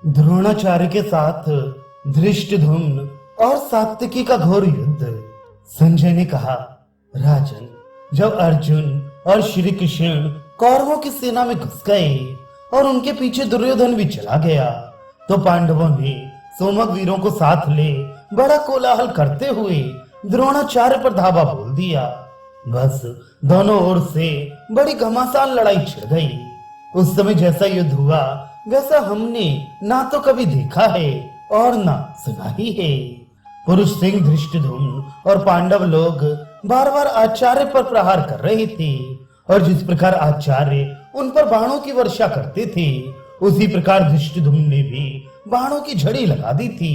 द्रोणाचार्य के साथ धृष्टद्युम्न और सात्विकी का घोर युद्ध। संजय ने कहा, राजन, जब अर्जुन और श्री कृष्ण कौरवों की सेना में घुस गए और उनके पीछे दुर्योधन भी चला गया, तो पांडवों ने सोमक वीरों को साथ ले बड़ा कोलाहल करते हुए द्रोणाचार्य पर धावा बोल दिया। बस दोनों ओर से बड़ी घमासान लड़ाई छिड़ गई। उस समय जैसा युद्ध हुआ वैसा हमने ना तो कभी देखा है और ना सुना ही है। पुरुष सिंह धृष्टद्युम्न और पांडव लोग बार बार आचार्य पर प्रहार कर रहे थे और जिस प्रकार आचार्य उन पर बाणों की वर्षा करते थे उसी प्रकार धृष्टद्युम्न ने भी बाणों की झड़ी लगा दी थी।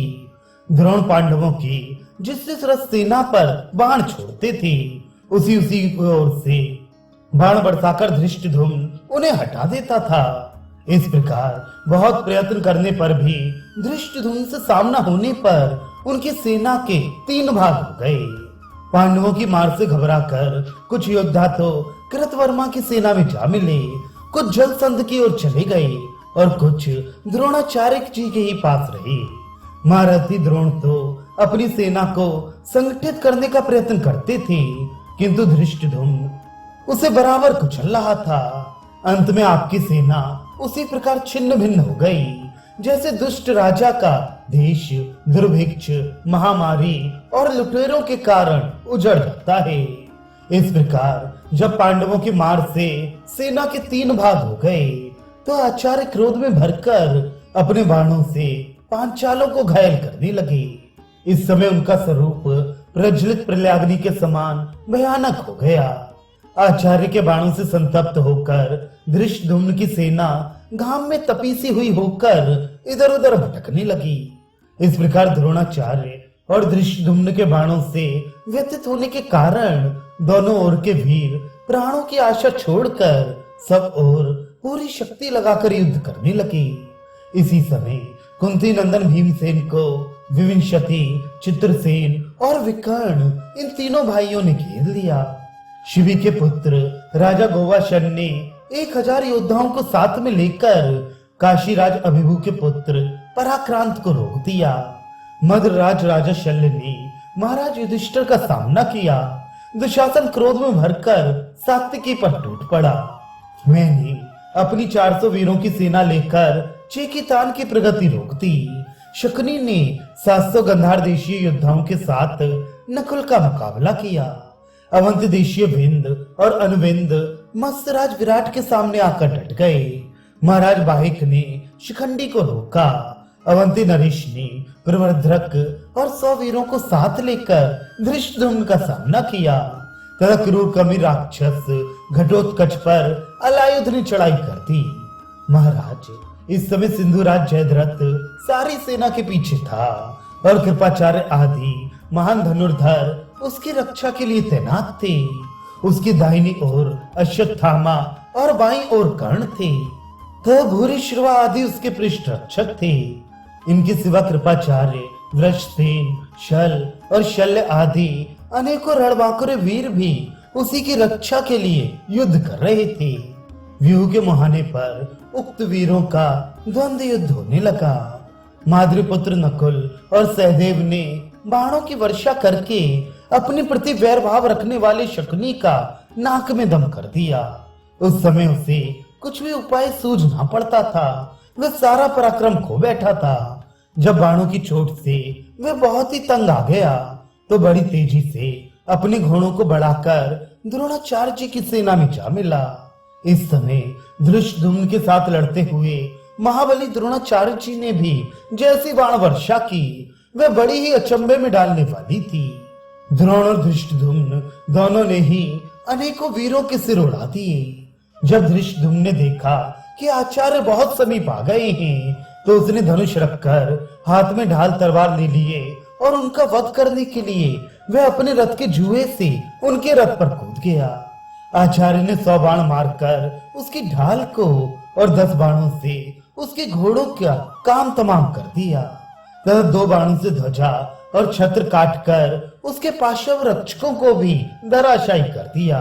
द्रोण पांडवों की जिस रथ सेना पर बाण छोड़ते थे उसी ओर से बाण बरसाकर धृष्टद्युम्न उन्हें हटा देता था। इस प्रकार बहुत प्रयत्न करने पर भी धृष्टद्युम्न से सामना होने पर उनकी सेना के 3 भाग हो गए। पांडवों की मार से घबराकर कुछ योद्धा तो कृतवर्मा की सेना में जा मिले, कुछ जलसंध की ओर चले गए और कुछ द्रोणाचार्य जी के ही पास रहे। महारथी द्रोण तो अपनी सेना को संगठित करने का प्रयत्न करते थे, किंतु धृष्टद्युम्न उसे बराबर कुचल रहा था। अंत में आपकी सेना उसी प्रकार छिन्न भिन्न हो गई जैसे दुष्ट राजा का देश दुर्भिक्ष, महामारी और लुटेरों के कारण उजड़ जाता है। इस प्रकार जब पांडवों की मार से सेना के 3 भाग हो गए तो आचार्य क्रोध में भरकर अपने बाणों से पांचालों को घायल करने लगे। इस समय उनका स्वरूप प्रज्वलित प्रलयाग्नि के समान भयानक हो गया। आचार्य के बाणों से संतप्त होकर धृष्टद्युम्न की सेना घाम में तपीसी हुई होकर इधर उधर भटकने लगी। इस प्रकार द्रोणाचार्य और धृष्टद्युम्न के बाणों से व्यथित होने के कारण दोनों ओर के वीर प्राणों की आशा छोड़कर सब ओर पूरी शक्ति लगाकर युद्ध करने लगे। इसी समय कुंती नंदन भीमसेन को विविंशति, चित्रसेन और विकर्ण इन तीनों भाइयों ने घेर लिया। शिवी के पुत्र राजा गोवाशन ने 1000 योद्धाओं को साथ में लेकर काशीराज अभिभू के पुत्र पराक्रांत को रोक दिया। मद्रराज राजा शल्य ने महाराज युधिष्ठिर का सामना किया। दुशासन क्रोध में भरकर सात्विकी पर टूट पड़ा। मैंने अपनी 400 वीरों की सेना लेकर चेकितान की प्रगति रोक दी। शकुनी ने 700 गंधार देशीय योद्धाओं के साथ नकुल का मुकाबला किया। अवंत देशीय विंद और अनुविंद मत्स्यराज विराट के सामने आकर डट गए। महाराज बाहिक ने शिखंडी को रोका। अवंती नरेश ने प्रवर्धक और 100 वीरों को साथ लेकर धृष्टद्युम्न का सामना किया। तथा क्रूर कवि राक्षस घटोत्कच पर अलायुध ने चढ़ाई कर दी। महाराज इस समय सिंधुराज जयद्रथ सारी सेना के पीछे था और कृपाचार्य आदि महान धनुर्धर उसकी रक्षा के लिए तैनात थे। उसकी दाहिनी ओर अश्वत्थामा और बाईं ओर कर्ण थे, तो भूरिश्रवा आदि उसके पृष्ठ रक्षक थे। इनके सिवा कृपाचार्य, वृषसेन, शल और शल्य आदि अनेकों रणबांकुरे वीर भी उसी की रक्षा के लिए युद्ध कर रहे थे। व्यूह के मुहाने पर उक्त वीरों का द्वंद्व युद्ध होने लगा। माद्रीपुत्र नकुल और सहदेव ने बाणों की वर्षा करके अपने प्रति वैर भाव रखने वाले शकुनी का नाक में दम कर दिया। उस समय उसे कुछ भी उपाय सूझ ना पड़ता था। वह सारा पराक्रम खो बैठा था। जब बाणों की चोट से वह बहुत ही तंग आ गया तो बड़ी तेजी से अपने घोड़ों को बढ़ाकर द्रोणाचार्य जी की सेना में जा मिला। इस समय धृष्टद्युम्न के साथ लड़ते हुए महाबली द्रोणाचार्य जी ने भी जैसी बाण वर्षा की वह बड़ी ही अचंभे में डालने वाली थी। द्रोण और धृष्टद्युम्न दोनों ने ही अनेकों वीरों के सिर उड़ा दिए। जब धृष्टद्युम्न ने देखा कि आचार्य बहुत समीप आ गए हैं तो उसने धनुष रखकर हाथ में ढाल तलवार ले लिए और उनका वध करने के लिए वह अपने रथ के जुए से उनके रथ पर कूद गया। आचार्य ने 100 बाण मारकर उसकी ढाल को और 10 बाणों से उसके घोड़ों का काम तमाम कर दिया। तथा 2 बाणों से ध्वजा और छत्र काटकर उसके पार्श्व रक्षकों को भी धराशायी कर दिया।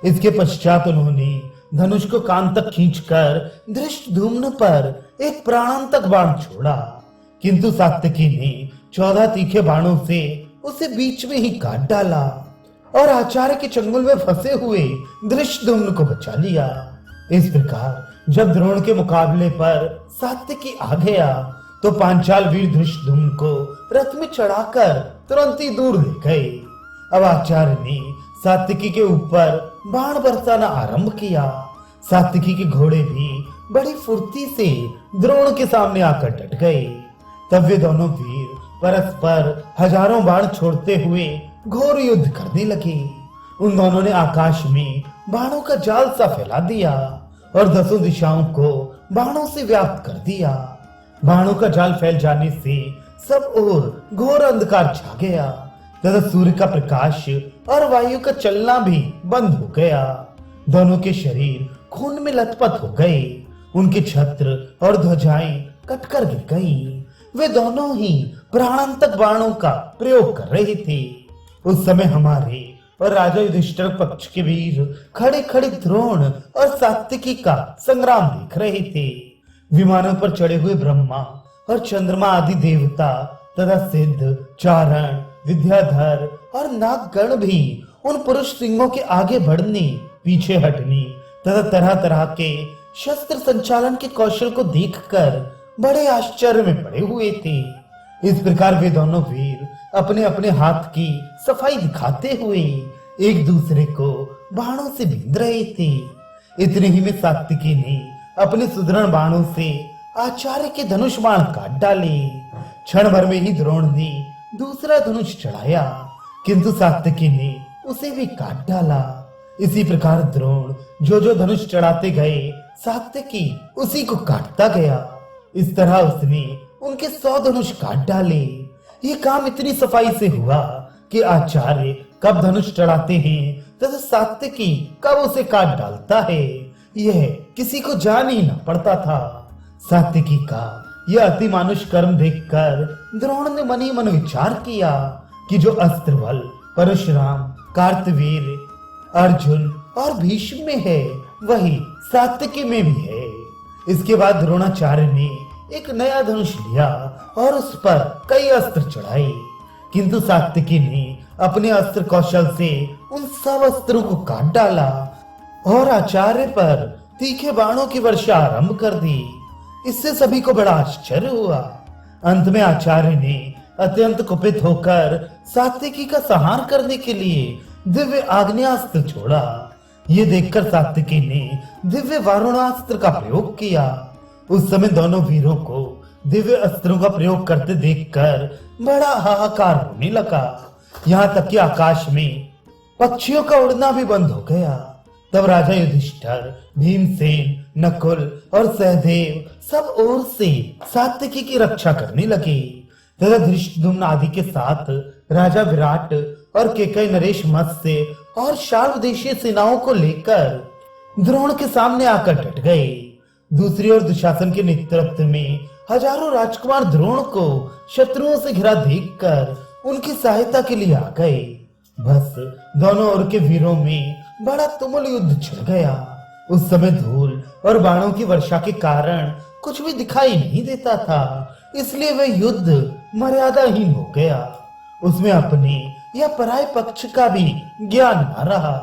इसके पश्चात उन्होंने धनुष को कान तक खींचकर धृष्टद्युम्न पर एक प्राणांतक बाण छोड़ा, किंतु सात्यकी ने 14 तीखे बाणों से उसे बीच में ही काट डाला और आचार्य के चंगुल में फंसे हुए धृष्टद्युम्न को बचा लिया। इस प्रकार जब द्रोण के मुकाबले पर सात्यकी आ गया तो पांचाल वीर धृष्टद्युम्न को रथ में चढ़ाकर तुरंत ही दूर ले गए। अब आचार्य ने सात्यकी के ऊपर बाण बरसाना आरंभ किया। सात्यकी के घोड़े भी बड़ी फुर्ती से द्रोण के सामने आकर डट गए। तब वे दोनों वीर परस्पर हजारों बाण छोड़ते हुए घोर युद्ध करने लगे। उन दोनों ने आकाश में बाणों का जाल सा फैला दिया और 10 दिशाओं को बाणों से व्याप्त कर दिया। बाणों का जाल फैल जाने से सब ओर घोर अंधकार छा गया तथा सूर्य का प्रकाश और वायु का चलना भी बंद हो गया। दोनों के शरीर खून में लथपथ हो गए। उनके छत्र और ध्वजाएं कटकर गिर गई। वे दोनों ही प्राणांतक बाणों का प्रयोग कर रहे थे। उस समय हमारे और राजा युधिष्ठिर पक्ष के वीर खड़े खड़े द्रोण और सात्यकी का संग्राम देख रहे थे। विमानों पर चढ़े हुए ब्रह्मा और चंद्रमा आदि देवता तथा सिद्ध, चारण, विद्याधर और नागगण भी उन पुरुष सिंहों के आगे बढ़ने, पीछे हटने तथा तरह तरह के शस्त्र संचालन के कौशल को देखकर बड़े आश्चर्य में पड़े हुए थे। इस प्रकार वे दोनों वीर अपने अपने हाथ की सफाई दिखाते हुए एक दूसरे को बाणों से बींध रहे थे। इतने ही में सात्यकी ने अपने सुदृढ़ बाणों से आचार्य के धनुष बाण काट डाले। क्षण भर में ही द्रोण ने दूसरा धनुष चढ़ाया, किंतु सात्यकी ने उसे भी काट डाला। इसी प्रकार द्रोण जो धनुष चढ़ाते गए, सात्यकी उसी को काटता गया। इस तरह उसने उनके 100 धनुष काट डाले। ये काम इतनी सफाई से हुआ कि आचार्य कब धनुष चढ़ाते हैं तथा सात्यकी कब उसे काट डालता है, यह किसी को जान ही न पड़ता था। सात्यकी का यह अति मानुष कर्म देखकर द्रोण ने मन ही मन विचार किया कि जो अस्त्र बल परशुराम, कार्तवीर, अर्जुन और भीष्म में है, वही सात्यकी में भी है। इसके बाद द्रोणाचार्य ने एक नया धनुष लिया और उस पर कई अस्त्र चढ़ाए, किंतु सात्यकी ने अपने अस्त्र कौशल से उन सब अस्त्रों को काट डाला और आचार्य पर तीखे बाणों की वर्षा आरंभ कर दी। इससे सभी को बड़ा आश्चर्य हुआ। अंत में आचार्य ने अत्यंत कुपित होकर सात्यकी का संहार करने के लिए दिव्य आग्नेयास्त्र छोड़ा। ये देखकर सात्यकी ने दिव्य वारुणास्त्र का प्रयोग किया। उस समय दोनों वीरों को दिव्य अस्त्रों का प्रयोग करते देखकर बड़ा हाहाकार होने लगा। यहाँ तक कि आकाश में पक्षियों का उड़ना भी बंद हो गया। तब राजा युधिष्ठिर, भीमसेन, नकुल और सहदेव सब ओर से सात्यकी की रक्षा करने लगे तथा धृष्टद्युम्न आदि के साथ राजा विराट और केकई, नरेश, मत्स्य और शाल्व देशीय सेनाओं को लेकर द्रोण के सामने आकर डट गए। दूसरी ओर दुशासन के नेतृत्व में हजारों राजकुमार द्रोण को शत्रुओं से घिरा देखकर उनकी सहायता के लिए आ गए। बस दोनों ओर के वीरों में बड़ा तुमुल युद्ध छिड़ गया। उस समय धूल और बाणों की वर्षा के कारण कुछ भी दिखाई नहीं देता था, इसलिए वह युद्ध मर्यादाहीन हो गया। उसमें अपने या पराये पक्ष का भी ज्ञान न रहा।